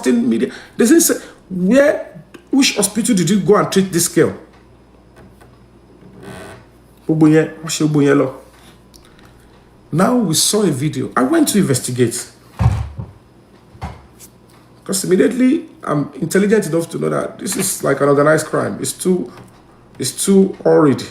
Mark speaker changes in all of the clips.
Speaker 1: disgusting media. They didn't say, which hospital did you go and treat this girl? Now we saw a video. I went to investigate. Because immediately I'm intelligent enough to know that this is like an organized crime. It's too horrid.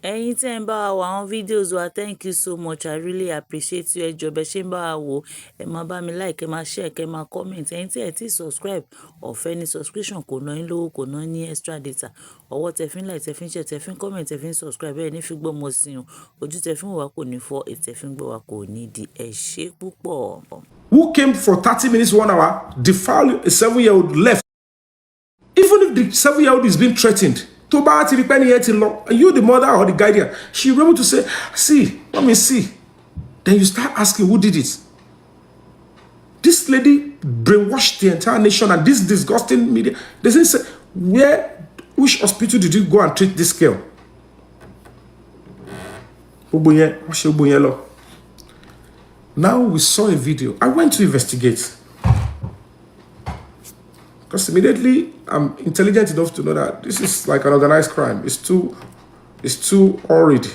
Speaker 2: Ẹ̀yin tẹ́ ń bá wa wo àwọn videos wa, thank you so much. I really appreciate you. Ẹ jọ̀ọ́ bẹ́ ṣe ń bá wa wò, ẹ máa bá mi like, ẹ máa share, ẹ máa comment. Ẹ̀yin tí ẹ ti subscribe, ọ̀fẹ́ ni subscription, kò ná yín lówó, kò ná ní extra data. Ọwọ́ tẹ fi ń like, tẹ fi ń share, tẹ fi ń comment, tẹ fi ń subscribe, ẹ ní fi gbọ́ mọ sí yín. Ojú tẹ fi ń wò wá kò ní fọ́, ètè tẹ fi ń gbọ́ wá kò ní di. Ẹ ṣé púpọ̀.
Speaker 1: Who came for 30 minutes, 1 hour, defiled a 7-year-old, left. Even if the 7-year-old is being threatened, to buy to repent yet in law, and you, the mother or the guardian, she was able to say, see, let me see. Then you start asking who did it. This lady brainwashed the entire nation, and this disgusting media. They didn't say, which hospital did you go and treat this girl? Now we saw a video. I went to investigate. Because immediately I'm intelligent enough to know that this is like an organized crime. It's too horrid.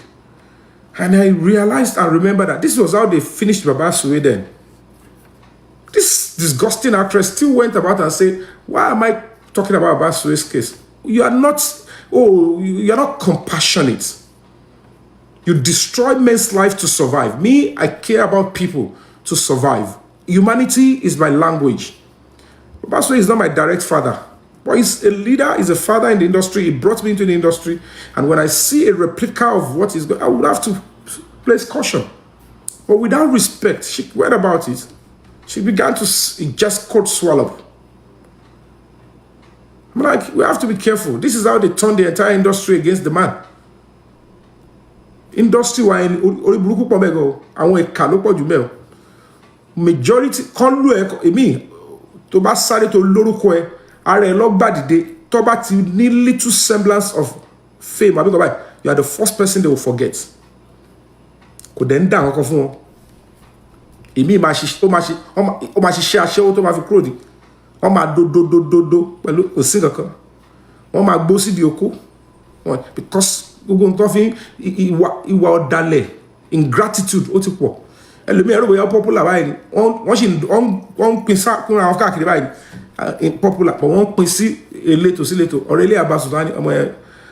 Speaker 1: And I realized and remembered that this was how they finished Baba Suwe then. This disgusting actress still went about and said, why am I talking about Baba Suwe's case? You're not compassionate. You destroy men's life to survive. Me, I care about people to survive. Humanity is my language. Baba Suwe is not my direct father, but he's a leader, he's a father in the industry. He brought me into the industry, and when I see a replica of what is going, I would have to place caution. But without respect, she read about it. She began to just cold swallow. I'm like, we have to be careful. This is how they turn the entire industry against the man. Industry wa in oriburuku po mego, àwọn ìkà ló pọ̀ jù mẹ́. Majority kon lu e mi tó bá sáré tó lórúkọ ẹ, ara ẹ lọ gbà dìde, tó bá ti ní little semblance of fame, àbí go by, you are the first person they will forget. Kò den da nǹkan fún wọn. Èmi ma ṣiṣẹ́ aṣẹ́wó tó ma fi kúrò ní. Wọ́n máa do pẹ̀lú òsì kankan. Wọ́n máa gbó sí di oko. Because gbogbo nǹkan fi ìwà ọ̀dàlẹ̀, ingratitude ó ti pọ̀. Ẹlòmí ẹ̀rọ bóyá popular báyìí, wọ́n pín sákúnra àwọn káàkiri báyìí popular, but wọ́n pín sí elétò sí elétò. Ọ̀rẹ́ ilé àbásùtá ní ọmọ ẹ̀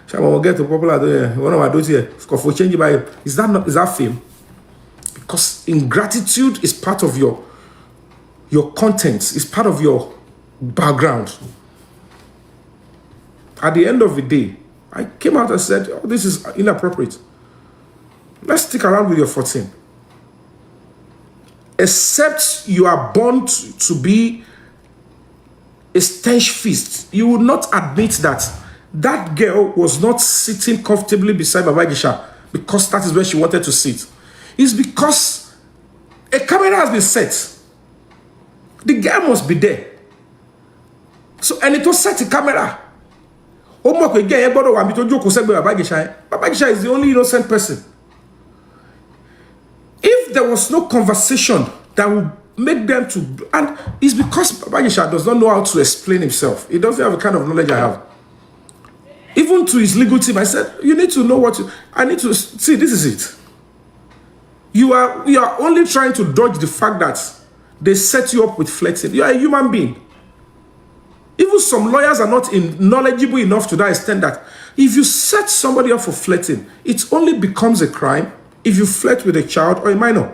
Speaker 1: ṣàmọ̀ get popular tó yẹ wọ́n náà wà dó tiẹ̀ kọ̀fọ̀ change báyìí. Is that fame? Because ingratitude is part of your content, is part of your background. At the end of the day, I came out and said, oh, this is inappropriate. Let's stick around with your 14. Except you are born to be a stench feast, you will not admit that that girl was not sitting comfortably beside Baba Ijesa because that is where she wanted to sit. It's because a camera has been set. The girl must be there. So, and it was set the camera. Baba Ijesa is the only innocent person. If there was no conversation that would make them to, and it's because Baba Ijesa does not know how to explain himself. He doesn't have the kind of knowledge I have. Even to his legal team, I said, you need to know what I need to see. This is it. You are only trying to dodge the fact that they set you up with flexing. You are a human being. Even some lawyers are not knowledgeable enough to that extent that if you set somebody up for flirting, it only becomes a crime if you flirt with a child or a minor.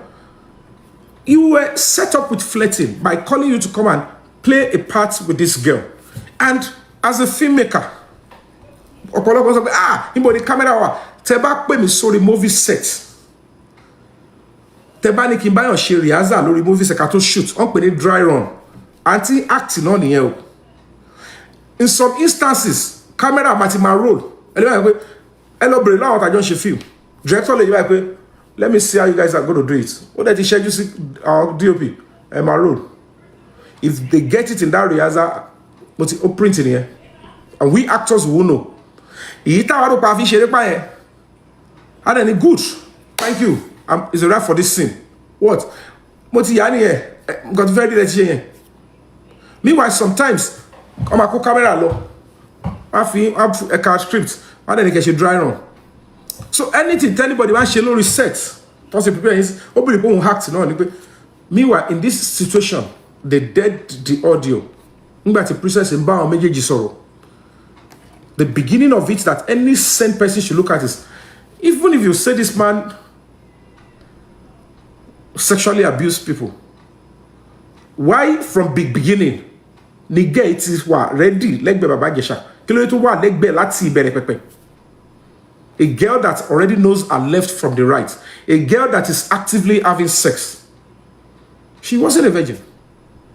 Speaker 1: You were set up with flirting by calling you to come and play a part with this girl. And as a filmmaker, the camera, teba pe mi sori movie set. Teba ni kin bayan se riaza lórí movie set ka to shoot, on pe ni dry run. Anti acting on nìyẹn o. In some instances, camera might roll. Hello, bro, now I don't feel. Director, let me see how you guys are going to do it. What that you see our DOP and my roll. If they get it in that rehearsal, but it's printing here, and we actors will know. And then good. Thank you. It's a wrap for this scene. What? Got very let's Meanwhile, sometimes, I'm a camera law. I feel a card script. And then they get you dry run. So anything, anybody wants to reset. Once you prepare, open the hacked. Meanwhile, in this situation, they dead the audio. The princess in Bao Mejeji Soro. The beginning of it that any sane person should look at is, even if you say this man sexually abused people, why from big beginning negate is what ready leg be baba Ijesa kilo to wa leg be lati ibere pepe. A girl that already knows her left from the right, a girl that is actively having sex. She wasn't a virgin.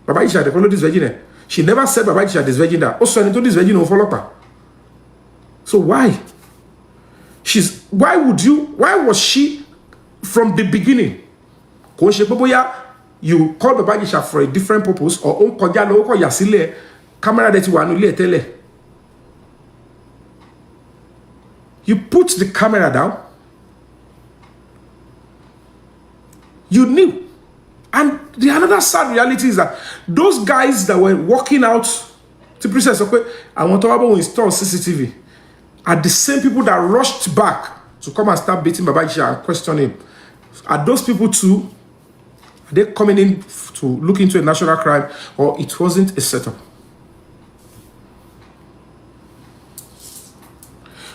Speaker 1: Baba Ijesa they follow this virgin. She never said Baba Ijesa this virgin that also into this virgin no follow her. So why was she from the beginning? You call Baba Ijesa for a different purpose, or camera that you you put the camera down. You knew. And the another sad reality is that those guys that were walking out to Princess okay, I want to install CCTV are the same people that rushed back to come and start beating Baba Ijesa and question him. Are those people too? Are they coming in to look into a national crime, or it wasn't a setup?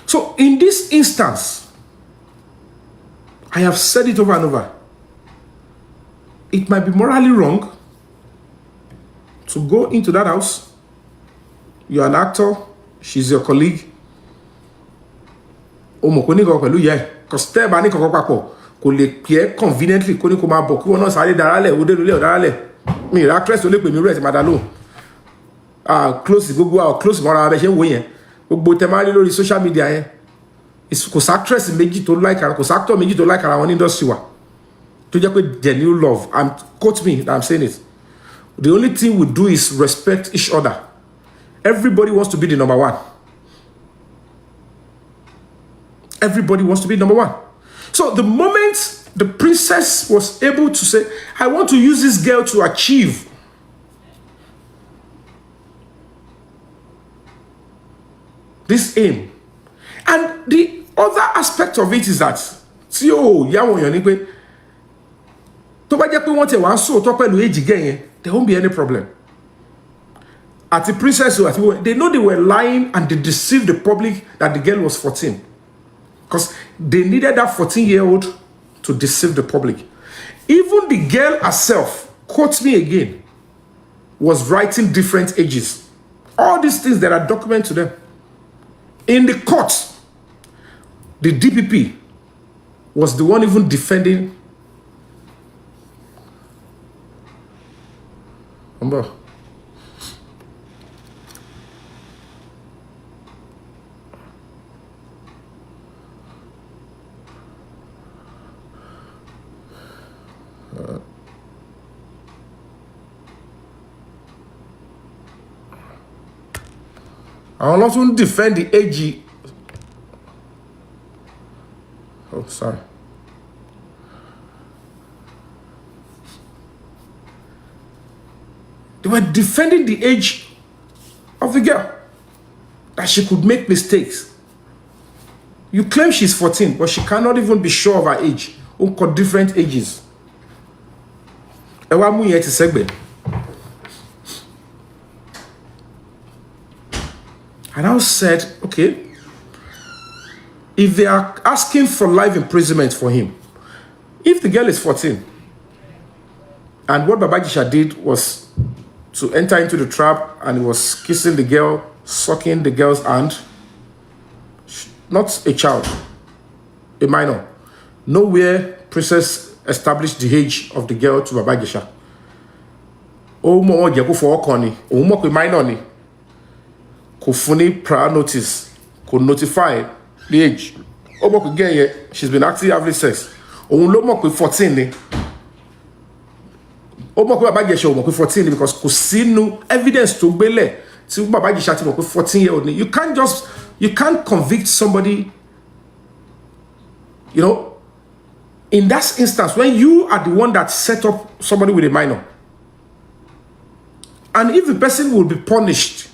Speaker 1: So in this instance, I have said it over and over. It might be morally wrong to go into that house. You're an actor. She's your colleague. Because kò lè pè conveniently kò ní kó máa bọ̀ kí wọ́n náà sáré darálẹ̀ òde lulẹ̀ ọ̀darálẹ̀ mi ìrà actress tó lè pè mí rẹ̀ tí máa dá lóhùn close gbogbo close mọ́ra abẹ́ ṣe ń wò yẹn gbogbo tẹ máa rí lórí social media yẹn kò sí actress méjì tó like ara kò sí actor méjì tó like ara wọn ní industry wa tó jẹ́ pé genuine love and quote me that I'm saying it, the only thing we do is respect each other. Everybody wants to be the number one. Everybody wants to be number one. So the moment the princess was able to say, I want to use this girl to achieve this aim. And the other aspect of it is that, there won't be any problem. At the princess, they know they were lying and they deceived the public that the girl was 14. Because they needed that 14-year-old to deceive the public. Even the girl herself, quote me again, was writing different ages. All these things that are documented to them. In the court, the DPP was the one even defending Umber. I will not defend the AG. Oh, sorry. They were defending the age of the girl, that she could make mistakes. You claim she's 14, but she cannot even be sure of her age. Who got different ages. And I said, okay, if they are asking for life imprisonment for him, if the girl is 14, and what Baba Ijesa did was to enter into the trap and he was kissing the girl, sucking the girl's hand, not a child, a minor. Nowhere princess established the age of the girl to Baba Ijesa. Oh, mo jẹ́ for okoni, oh mo pe minor ni. Kò fún ní prior notice, kò notify the age. Ó mọ̀ pé girl yẹn, she's been actively having sex. Òun ló mọ̀ pé 14 ni. Ó mọ̀ pé Baba Ijesa ó mọ̀ pé 14 ni because kò sínú evidence tó gbélẹ̀ tí Baba Ijesa ti mọ̀ pé 14-year-old ni. You can't convict somebody, you know, in that instance when you are the one that set up somebody with a minor. And if the person will be punished,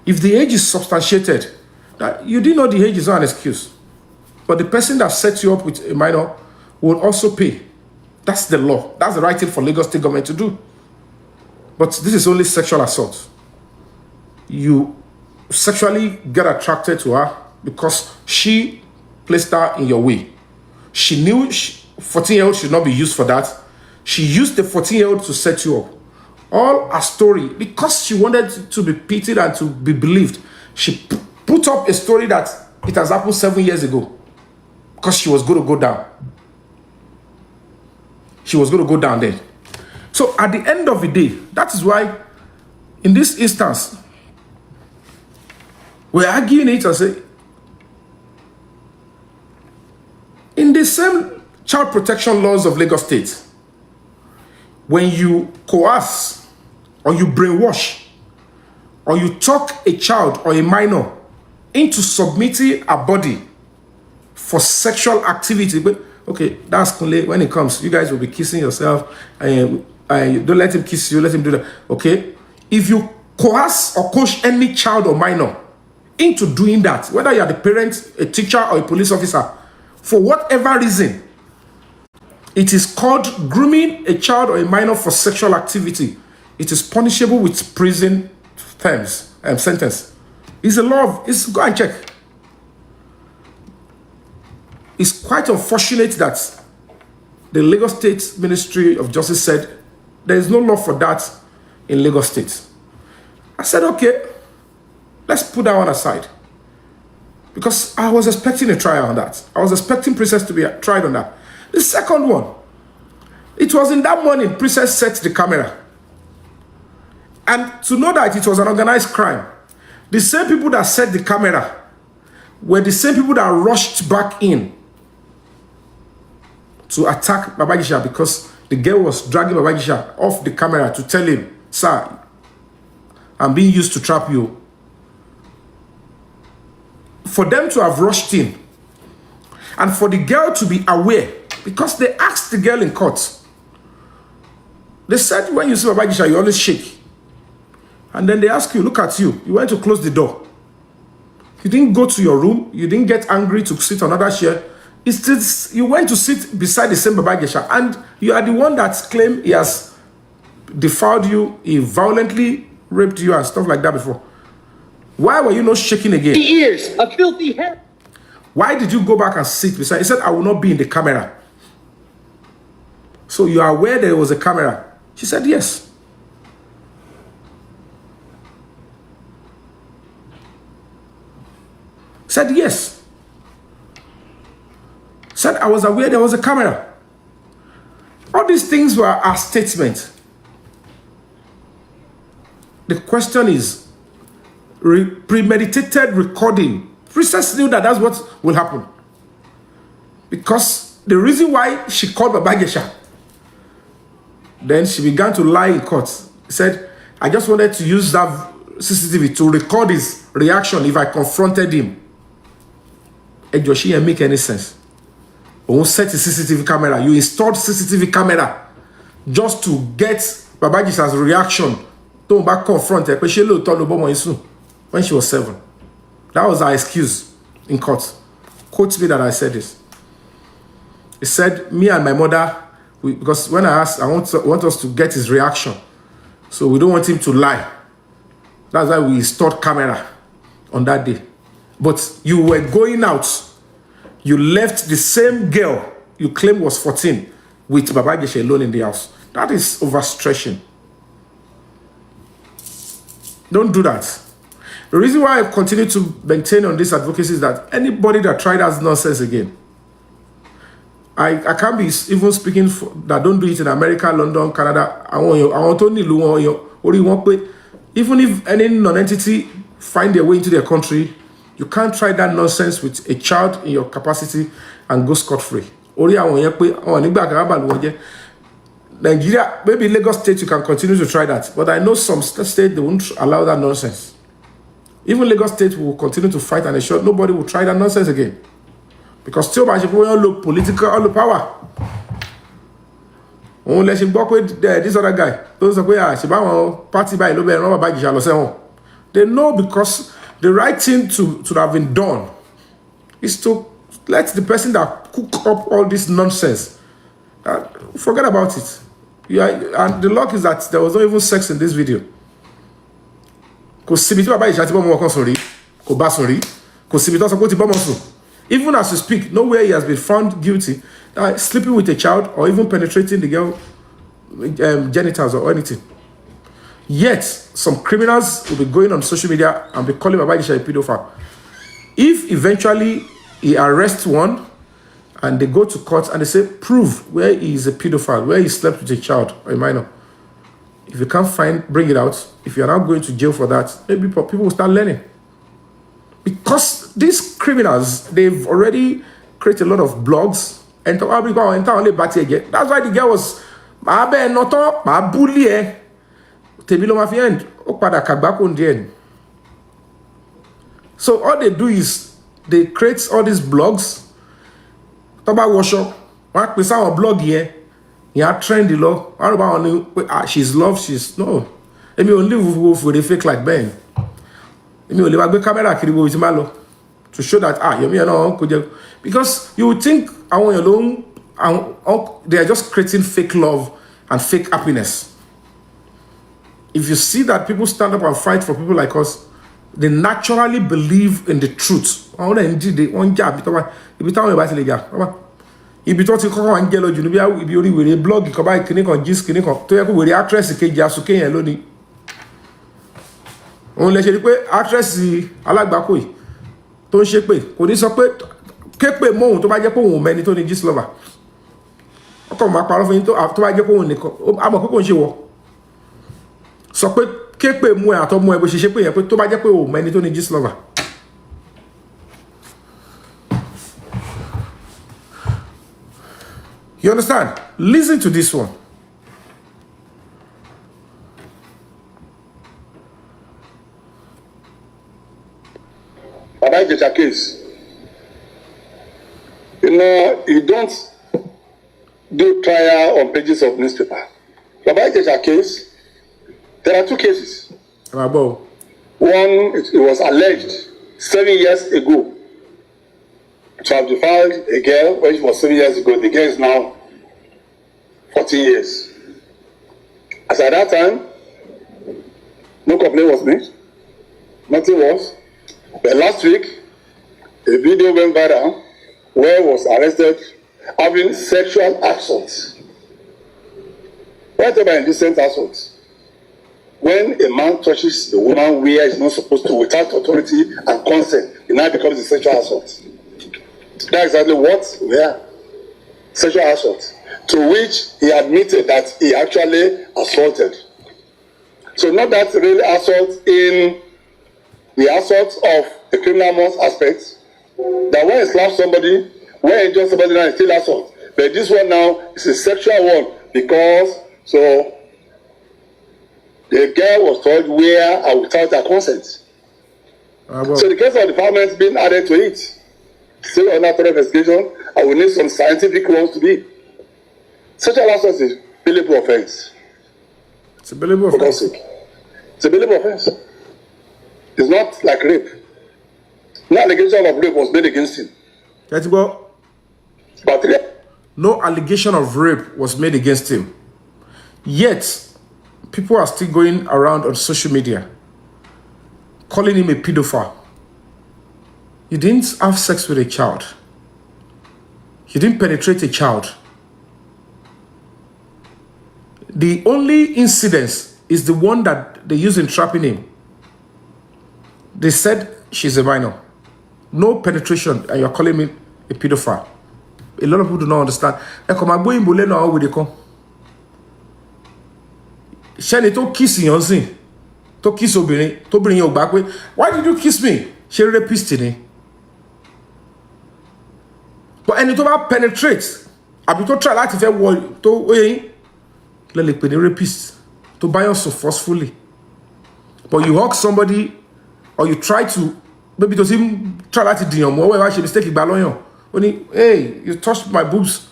Speaker 1: if the age is substantiated, that you didn't know the age is not an excuse. But the person that set you up with a minor will also pay. That's the law. That's the right thing for Lagos State government to do. But this is only sexual assault. You sexually get attracted to her because she placed her in your way. She knew 14-year-old should not be used for that. She used the 14-year-old to set you up. All a story, because she wanted to be pitied and to be believed, she put up a story that it has happened 7 years ago because she was going to go down. She was going to go down there. So at the end of the day, that is why in this instance, we're arguing it and say, in the same child protection laws of Lagos State, when you coerce or you brainwash or you talk a child or a minor into submitting a body for sexual activity, but okay, that's Kunle. When it comes, you guys will be kissing yourself, and don't let him kiss you, let him do that. Okay, if you coerce or coach any child or minor into doing that, whether you are the parent, a teacher, or a police officer, for whatever reason, it is called grooming a child or a minor for sexual activity. It is punishable with prison terms and sentence. It's a law of, go and check. It's quite unfortunate that the Lagos State Ministry of Justice said there is no law for that in Lagos State. I said, okay, let's put that one aside. Because I was expecting a trial on that. I was expecting Princess to be tried on that. The second one, it was in that morning Princess set the camera. And to know that it was an organized crime, the same people that set the camera were the same people that rushed back in to attack Fabiyi because the girl was dragging Fabiyi off the camera to tell him, sir, I'm being used to trap you. For them to have rushed in and for the girl to be aware, because they asked the girl in court, they said when you see Fabiyi you always shake. And then they ask you, look at you, you went to close the door. You didn't go to your room, you didn't get angry to sit on another chair. It's you went to sit beside the same Fabiyi and you are the one that claimed he has defiled you, he violently raped you and stuff like that before. Why were you not shaking again?
Speaker 3: Ears, a filthy head.
Speaker 1: Why did you go back and sit beside? He said, I will not be in the camera. So you are aware there was a camera? She said, yes. Said, yes. Said, I was aware there was a camera. All these things were a statement. The question is, premeditated recording. Princess knew that that's what will happen. Because the reason why she called Fabiyi, then she began to lie in court. Said, I just wanted to use that CCTV to record his reaction if I confronted him. It doesn't make any sense. You set a CCTV camera. You installed CCTV camera just to get Fabiyi's reaction. Don't back confront her. When she was 7. That was her excuse in court. Quote me that I said this. He said, me and my mother, because when I asked, I want us to get his reaction. So we don't want him to lie. That's why we installed camera on that day. But you were going out. You left the same girl you claimed was 14 with Fabiyi alone in the house. That is overstretching. Don't do that. The reason why I continue to maintain on this advocacy is that anybody that tried has nonsense again. I can't be even speaking for, that don't do it in America, London, Canada. I want to even if any non-entity find their way into their country, you can't try that nonsense with a child in your capacity and go scot-free. Nigeria, maybe Lagos State, you can continue to try that. But I know some states, they won't allow that nonsense. Even Lagos State will continue to fight and ensure nobody will try that nonsense again. Because still, by people look political, all the power. òun lẹ ṣe gbọ́ pé this other guy tó sọ pé ṣe báwọn party báyìí ló bẹ̀rẹ̀ rán bàbá Ìjẹ̀ṣà lọ sẹ́wọ̀n. They know because the right thing to have been done is to let the person that cook up all this nonsense forget about it. And the luck is that there was not even sex in this video. Kò síbi tí bàbá Ìjẹ̀ṣà ti bọ́ ọmọ kan sùn rí, kò bá sùn rí, kò síbi tó sọ pé ó ti bọ́ ọmọ sùn. Even as we speak, nowhere he has been found guilty sleeping with a child or even penetrating the girl genitals or anything. Yet, some criminals will be going on social media and be calling Baba Ijesa a pedophile. If eventually he arrests one and they go to court and they say, prove where he is a pedophile, where he slept with a child or a minor. If you can't bring it out, if you're not going to jail for that, maybe people will start learning. Because these criminals, they've already created a lot of blogs. And that's why the girl was, my bully. So all they do is they create all these blogs. Blog here. Yeah, trendy law. All about she's loved, she's no. Let me only with a fake like Ben. Let me only have a camera to show that Yomi no because you would think I want your alone they are just creating fake love and fake happiness. If you see that people stand up and fight for people like us, they naturally believe in the truth. Indeed, they want job. If you talk about Angelo, you know, if you read a blog, you can buy clinic on Gis clinic to have the actress Jasuke and Loni. Only actress Alagbako yìí tó ń ṣe pé kò ní sọ pé képe mọ́hun tó bá jẹ́ pé òun mẹ́ni tó ní Gist lover. Ọkọ̀ máa parọ́ fún yín tó bá jẹ́ pé òun nìkan àmọ́ pé kò ń ṣe wọ. Sọ pé képe mú ẹ àtọmọ ẹ bó ṣe ṣe pé yẹn pé tó bá jẹ́ pé òun mẹ́ni tó ní Gist lover. You understand? Listen to this one.
Speaker 3: Baba Ijesa case. You know, you don't do trial on pages of newspaper. Baba Ijesa case, there are two cases.
Speaker 1: One,
Speaker 3: it was alleged 7 years ago to have defiled a girl when she was 7 years ago. The girl is now 14 years. As at that time, no complaint was made. Nothing was. But last week, a video went viral where he was arrested having sexual assault. Whatever indecent assault. When a man touches a woman where he's not supposed to without authority and consent, it now becomes a sexual assault. That's exactly what we are. Sexual assault. To which he admitted that he actually assaulted. So not that really assault in the assault of the criminal most aspect, that when he slaps somebody, when he injures somebody now, it's still assault. But this one now is a sexual one because so the girl was told where and without her consent. So the case of defilement being added to it. Still under thorough investigation, and we need some scientific ones to be. Sexual assault is a billable offense.
Speaker 1: It's a billable offense.
Speaker 3: It's a billable offense. It's not like rape. No allegation of rape was made against him.
Speaker 1: Let's go.
Speaker 3: But
Speaker 1: no allegation of rape was made against him. Yet, people are still going around on social media calling him a pedophile. You didn't have sex with a child. You didn't penetrate a child. The only incidence is the one that they use in trapping him. They said she's a minor. No penetration, and you're calling me a pedophile. A lot of people do not understand. Shani to kiss Yonzi. To kiss Obìnrin. To bring you back. Why did you kiss me? She rapist ni. But ẹni tó bá penetrate, àbí tó try láti fẹ́ wọ tó oyin, lè lè pè ní rapist. To buy us so forcefully. But you hug somebody, or you try to, maybe to him try láti dìyàn mọ́, wẹ́wà ṣe mistake ìgbà lọ́yàn. Ó ní, hey, you touched my boobs.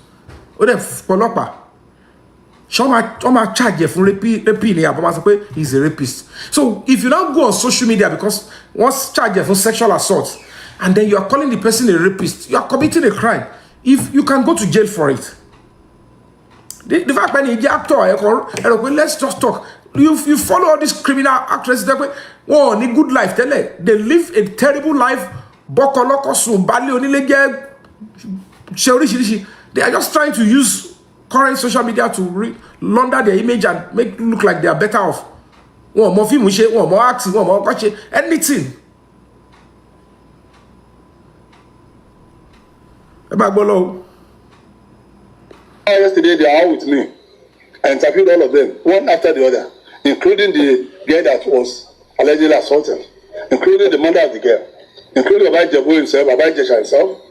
Speaker 1: Ó dẹ̀ pọlọ́pàá. Shoma charge for raping he's a rapist. So if you now go on social media because once charged for sexual assault and then you are calling the person a rapist, you are committing a crime. If you can go to jail for it. The fact that the actor, let's just talk. You follow all these criminal actresses that way. Oh, ni good life. They live a terrible life. They are just trying to use current social media to launder their image and make it look like they are better off. One more film, one more acting, one more watching, anything.
Speaker 3: Yesterday they are out with me. I interviewed all of them, one after the other, including the girl that was allegedly assaulted, including the mother of the girl, including Fabiyi himself, Ijesa himself,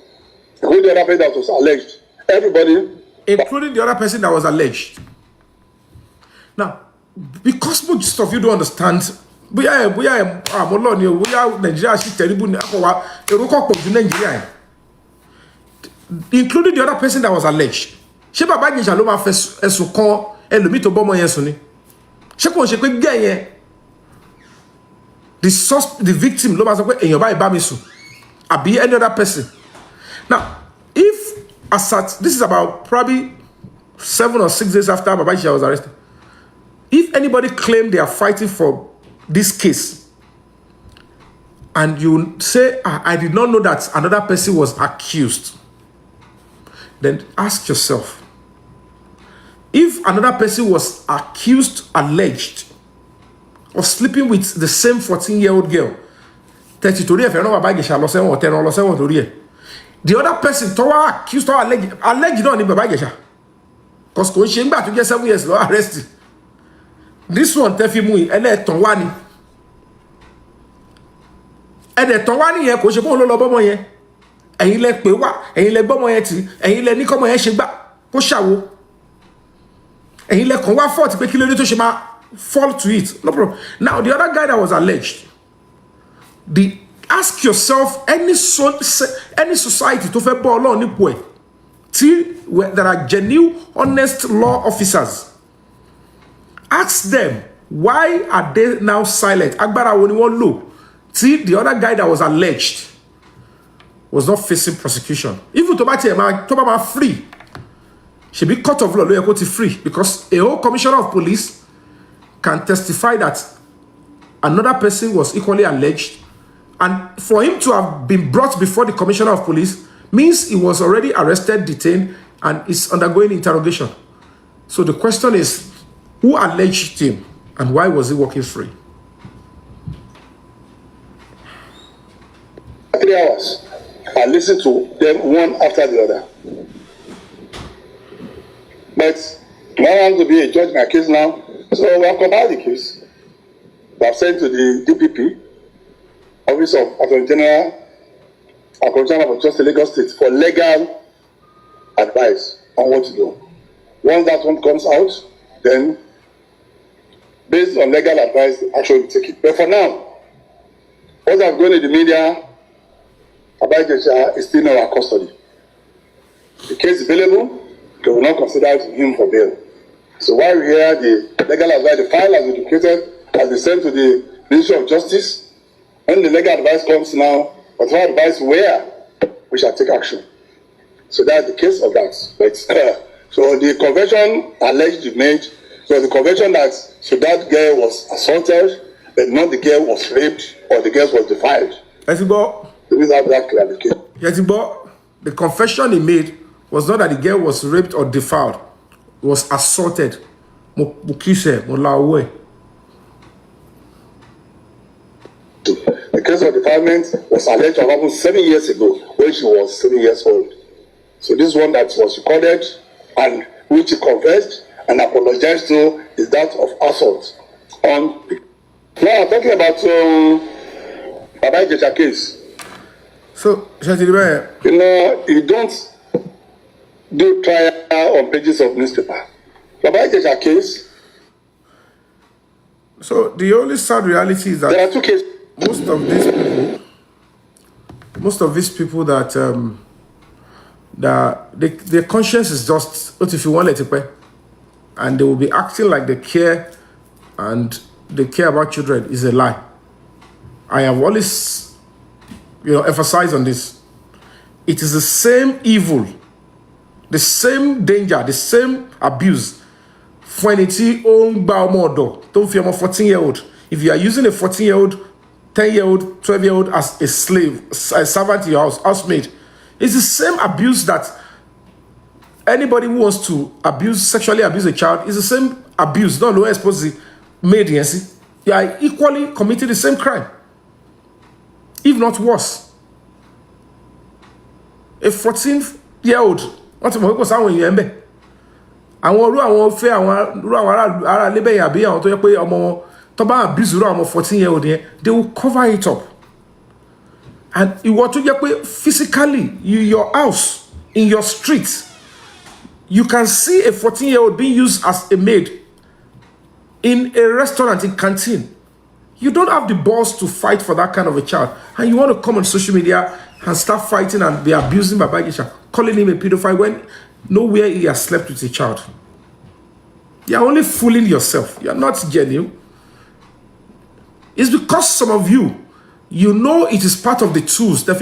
Speaker 3: including the other person that was alleged. Everybody.
Speaker 1: Including the other person that was alleged. Now, because most of you don't understand, Nigeria is terrible. Including the other person that was alleged. Ṣé bàbá Ijesa ló máa fẹ́ ẹ̀sùn kan ẹlòmíì tó bọ́mọ yẹn sùn ni? Ṣé kò ń ṣe pé gẹ́ yẹn the victim ló máa sọ pé èèyàn báyìí bá mi sùn àbí any other person? Now, if this is about probably 7 or 6 days after Baba Ijesa was arrested. If anybody claimed they are fighting for this case and you say, I did not know that another person was accused, then ask yourself, if another person was accused, alleged, of sleeping with the same 14-year-old girl, 33 if you know Baba Ijesa lost 10 or lost 7 the other person to accused or alleged don't need Baba Ijesa. Because kò ṣe ńgbà tó jẹ́ 7 years lọ arrest. This one tẹ́ fi mú ẹlẹ́tàn wá ni. Ẹ̀dẹ̀tàn wá nìyẹn kò ṣe pé òun ló lọ bọ́mọ yẹn. Ẹ̀yin lẹ pè wá, ẹ̀yin lẹ gbọ́mọ yẹn tì, ẹ̀yin lẹ ní kọ́mọ yẹn ṣe gbá kó ṣàwo. Ẹ̀yin lẹ kàn wá fault pé kí ló dé tó ṣe máa fall to it. No problem. Now the other guy that was alleged, ask yourself any society to fẹ́ bọ́ Ọlọ́run nípò ẹ̀ tí there are genuine, honest law officers. Ask them, why are they now silent? Agbára wo ni wọ́n lò tí the other guy that was alleged was not facing prosecution. Even to bá free, she be court of law ló yẹ kó ti free, because a whole commissioner of police can testify that another person was equally alleged, and for him to have been brought before the commissioner of police means he was already arrested, detained, and is undergoing interrogation. So the question is, who alleged him and why was he walking free?
Speaker 3: 3 hours. I listened to them one after the other. But I want to be a judge in my case now. So we have compiled the case. We have sent to the DPP, Office of Attorney General, and Commissioner of Justice, Lagos State, for legal advice on what to do. Once that one comes out, then based on legal advice, the action will take it. But for now, what I've gone in the media, Fabiyi Ijesa is still in our custody. The case is available, they will not consider him for bail. So while we hear the legal advice, the file has been educated, has been sent to the Ministry of Justice. When the legal advice comes now, whatever advice where we shall take action. So that's the case of that. But so the convention alleged made, so the convention that so that girl was assaulted, but not the girl was raped or the girl was defiled. Please have that clarification.
Speaker 1: The confession he made was not that the girl was raped or defiled, was assaulted.
Speaker 3: The case of defilement was alleged to have happened 7 years ago when she was 7 years old. So this one that was recorded and which he confessed and apologized to is that of assault. Now I'm talking about Fabiyi Ijesa case.
Speaker 1: So,
Speaker 3: you know, you don't do trial on pages of newspaper. Fabiyi Ijesa case.
Speaker 1: So the only sad reality is that
Speaker 3: there are 2 cases.
Speaker 1: Most of these people that their conscience is just what if you want it to pay. and they will be acting like they care and they care about children is a lie. I have always, emphasized on this. It is the same evil, the same danger, the same abuse. For anything own by don't fear 14-year-old. If you are using a 14-year-old, 10-year-old, 12-year-old as a slave, a servant in your house, housemaid, it's the same abuse that anybody who wants to sexually abuse a child is the same abuse. Don't know exposed the maid, you are equally committing the same crime, if not worse. A 14-year-old, what was our yembe? Àwọn fẹ́ àwọn ará lébẹ̀ yàbí àwọn tó yẹ pé ọmọ wọn tó bá abuse àwọn 14-year-old yẹn, they will cover it up. And ìwọ tó jẹ́ pé physically, your house, in your street, you can see a 14-year-old being used as a maid in a restaurant, in canteen. You don't have the balls to fight for that kind of a child. And you want to come on social media and start fighting and be abusing Baba Ijesa, calling him a pedophile when nowhere he has slept with a child. You're only fooling yourself. You're not genuine. It's because some of you know it is part of the tools that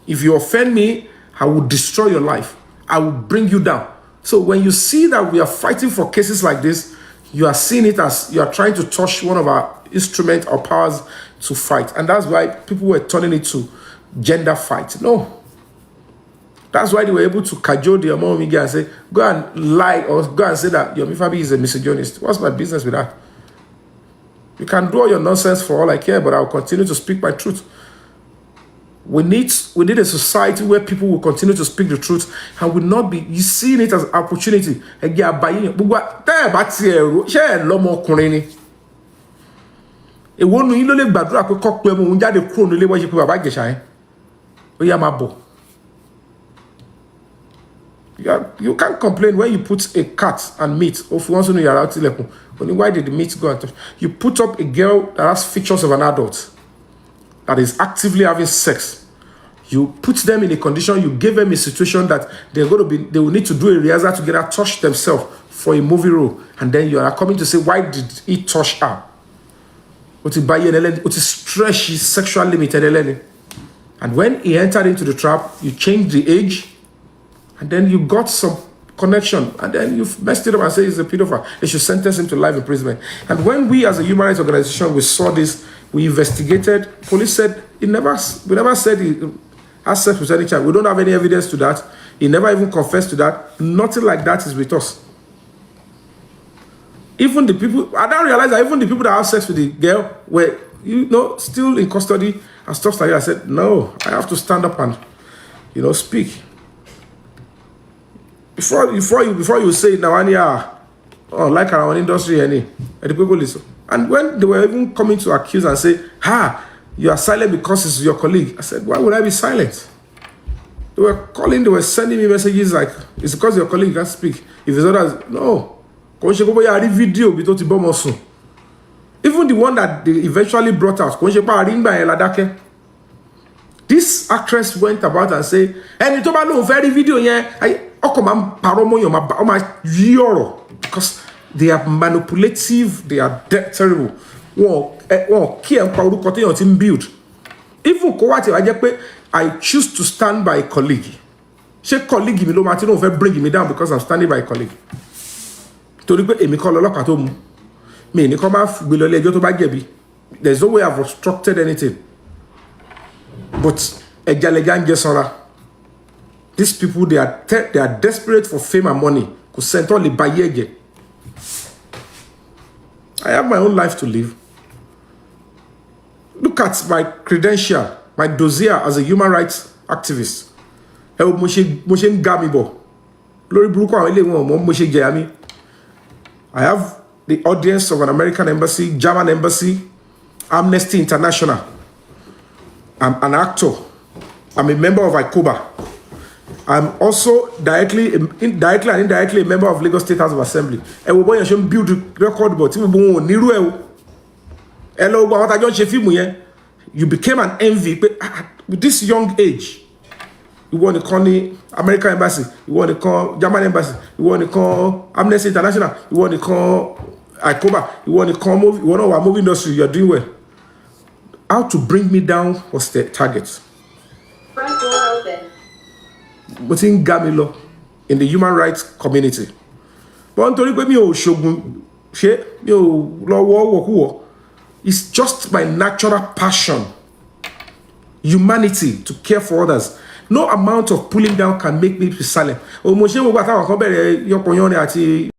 Speaker 1: if you offend me, I will destroy your life. I will bring you down. So when you see that we are fighting for cases like this, you are seeing it as you are trying to touch one of our instruments or powers to fight. And that's why people were turning it to gender fight. No. That's why they were able to cajole the Yomi and say, go and lie or go and say that Yomi Fabiyi is a misogynist. What's my business with that? You can do all your nonsense for all I care, but I'll continue to speak my truth. We need a society where people will continue to speak the truth and will not be seeing it as an opportunity. You can't complain when you put a cat and meat. Only why did the meat go and touch? You put up a girl that has features of an adult that is actively having sex. You put them in a condition, you give them a situation that they will need to do a rehearsal together, touch themselves for a movie role, and then you are coming to say, why did he touch her? What is stretch his sexual limit? And when he entered into the trap, you changed the age, and then you got some connection, and then you've messed it up and say he's a pedophile. They should sentence him to life imprisonment. And when we as a human rights organization, we saw this, we investigated, police said, we never said he has sex with any child. We don't have any evidence to that. He never even confessed to that. Nothing like that is with us. Even the people, I don't realize that even the people that have sex with the girl were, still in custody and stuff like that. I said, no, I have to stand up and, speak. Before you say now, like our own industry, and the people listen. And when they were even coming to accuse and say, you are silent because it's your colleague. I said, why would I be silent? They were calling, they were sending me messages like, it's because your colleague can't speak. If it's others, no. Even the one that they eventually brought out, this actress went about and said, and it's about no very video because they are manipulative, they are terrible. Even I choose to stand by a colleague. She colleague me bring me down because I'm standing by a colleague. There's no way I've obstructed anything. But these people, they are desperate for fame and money. I have my own life to live. Look at my credential, my dossier as a human rights activist. I have the audience of an American embassy, German embassy, Amnesty International. I'm an actor. I'm a member of ICOBA. I'm also directly and indirectly a member of Lagos State House of Assembly. And we should build a record, but you became an envy with this young age. ìwọ nìkan ní American embassy, ìwọ nìkan German embassy, ìwọ nìkan Amnesty International, ìwọ nìkan ICOBA, ìwọ nìkan ìwọ náà wà movie industry, you're doing well. How to bring me down was the target.
Speaker 4: Front door open.
Speaker 1: Mo ti ń ga mi lọ in the human rights community. But nítorí pé mi ò ṣògùn ṣe, mi ò lọ wọ́wọ́kúwọ́. It's just my natural passion, humanity, to care for others. No amount of pulling down can make me be silent. Mo ṣe gbogbo àtàwọn kan bẹ̀rẹ̀ yọpọ̀yọ́rin àti